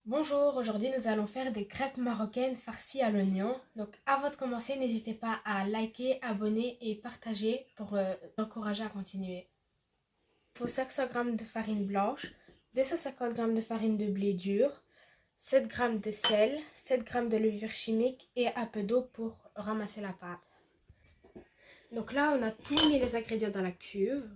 Bonjour, aujourd'hui nous allons faire des crêpes marocaines farcies à l'oignon. Donc avant de commencer, n'hésitez pas à liker, abonner et partager pour encourager à continuer. Il faut 500 g de farine blanche, 250 g de farine de blé dur, 7 g de sel, 7 g de levure chimique et un peu d'eau pour ramasser la pâte. Donc là, on a tous mis les ingrédients dans la cuve.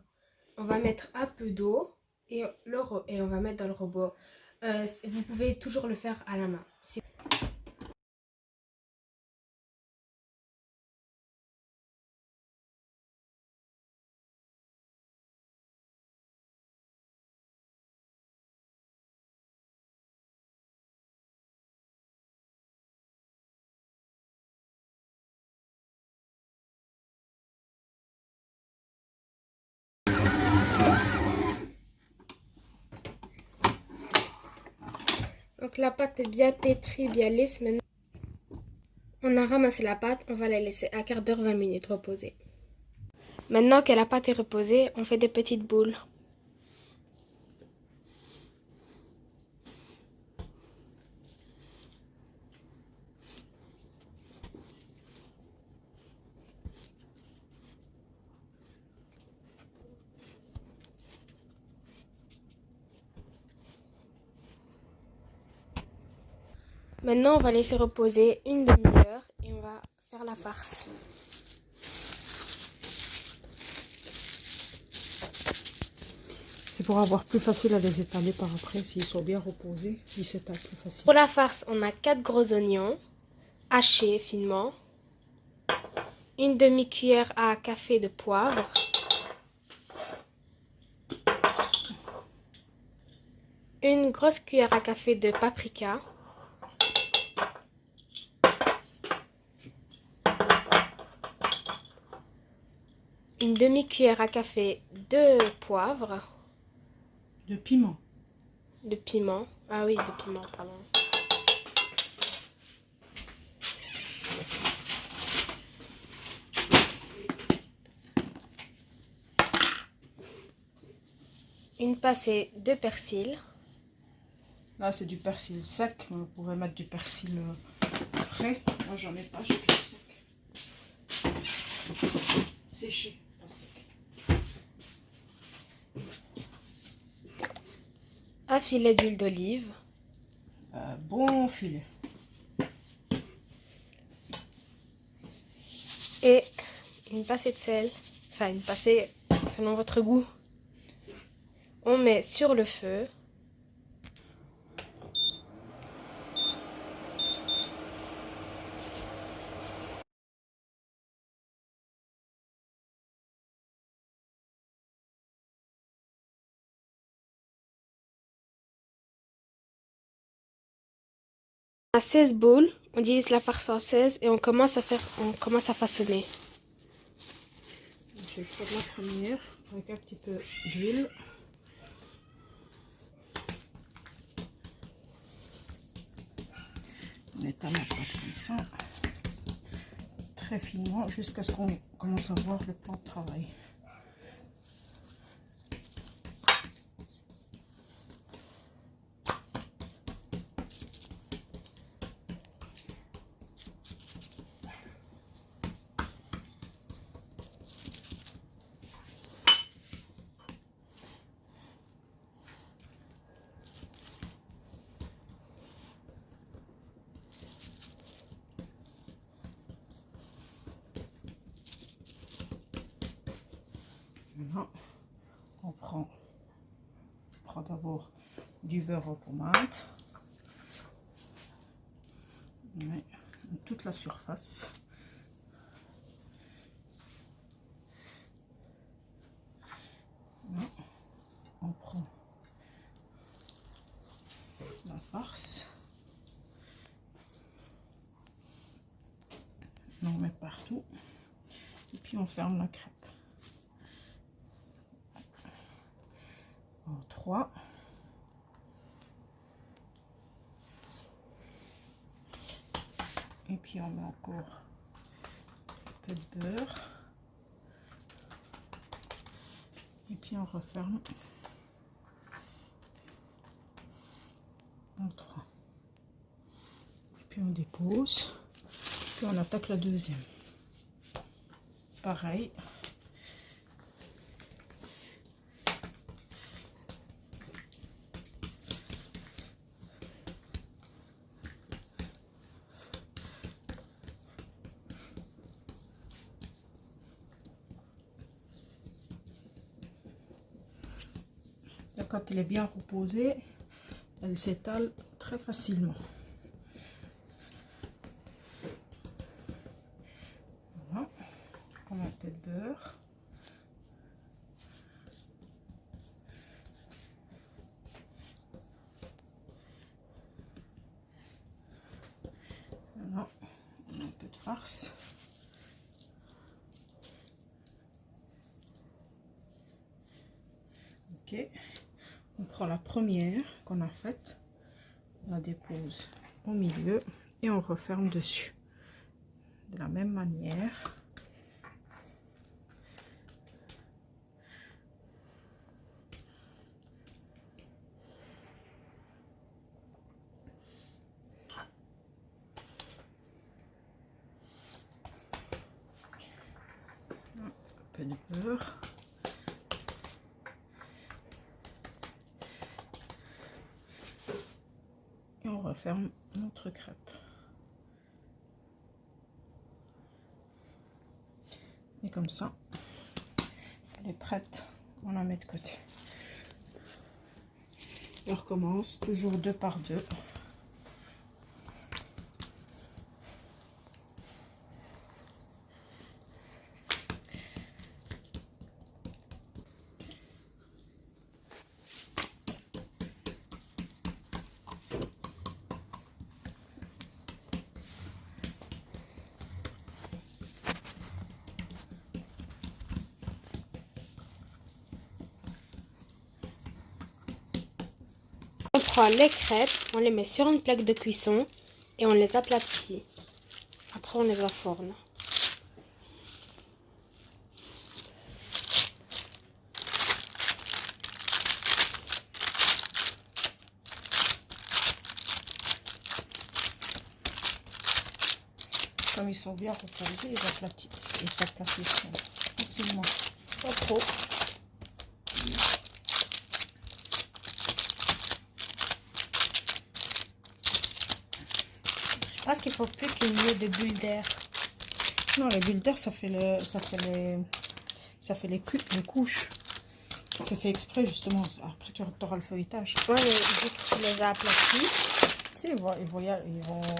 On va mettre un peu d'eau et on va mettre dans le robot. Vous pouvez toujours le faire à la main. Donc la pâte est bien pétrie, bien lisse. Maintenant, on a ramassé la pâte, on va la laisser un quart d'heure, 20 minutes reposer. Maintenant que la pâte est reposée, on fait des petites boules. Maintenant, on va laisser reposer une demi-heure et on va faire la farce. C'est pour avoir plus facile à les étaler par après. S'ils sont bien reposés, ils s'étalent plus facile. Pour la farce, on a 4 gros oignons hachés finement, une demi-cuillère à café de poivre, une grosse cuillère à café de paprika, une demi-cuillère à café de poivre, De piment. de piment, ah oui, de piment, pardon. Une pincée de persil. Là, c'est du persil sec. On pourrait mettre du persil frais. Moi, j'en ai pas, j'ai que du sec. Séché, pas sec. Un filet d'huile d'olive. Bon filet. Et une pincée de sel. Enfin, une pincée selon votre goût. On met sur le feu. À 16 boules, on divise la farce en 16 et on commence à façonner. J'ai fait de la première avec un petit peu d'huile. On étale la pâte comme ça, très finement, jusqu'à ce qu'on commence à voir le plan de travail. Maintenant, on prend d'abord du beurre aux pommades. On met toute la surface. Là, on prend la farce. On met partout. Et puis on ferme la crêpe. En 3. Et puis on met encore un peu de beurre. Et puis on referme en 3. On dépose. Puis on attaque la deuxième. Pareil. Et quand elle est bien reposée, elle s'étale très facilement. Voilà. On met un peu de beurre. Voilà. On met un peu de farce. Ok. On prend la première qu'on a faite, on la dépose au milieu et on referme dessus. De la même manière. Un peu de beurre. Et on referme notre crêpe. Et comme ça, elle est prête. On la met de côté. On recommence toujours 2 par 2. On prend les crêpes, on les met sur une plaque de cuisson et on les aplatit. Après on les enfourne. Comme ils sont bien reposés, ils s'aplatissent facilement, sans trop. Je pense qu'il faut plus qu'il y ait de bulles d'air. Non, les bulles d'air, ça fait les couches. C'est fait exprès justement. Après, tu auras le feuilletage. Ouais, mais vu que tu les as aplatis. Tu sais, ils vont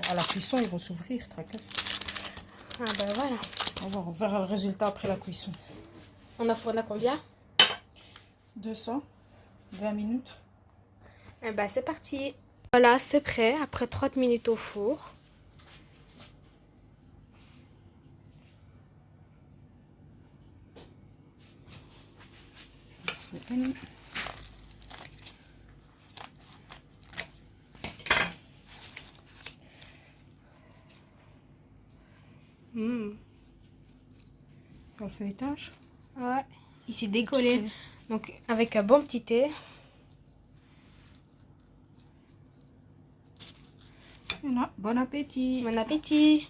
à la cuisson, ils vont s'ouvrir, tracasse. Ah ben voilà. On verra le résultat après la cuisson. On a fourné combien? 220 minutes. Eh ben c'est parti. Voilà, c'est prêt après 30 minutes au four. Le feuilletage. Ouais, il s'est décollé. Donc avec un bon petit thé. Voilà, bon appétit. Bon appétit.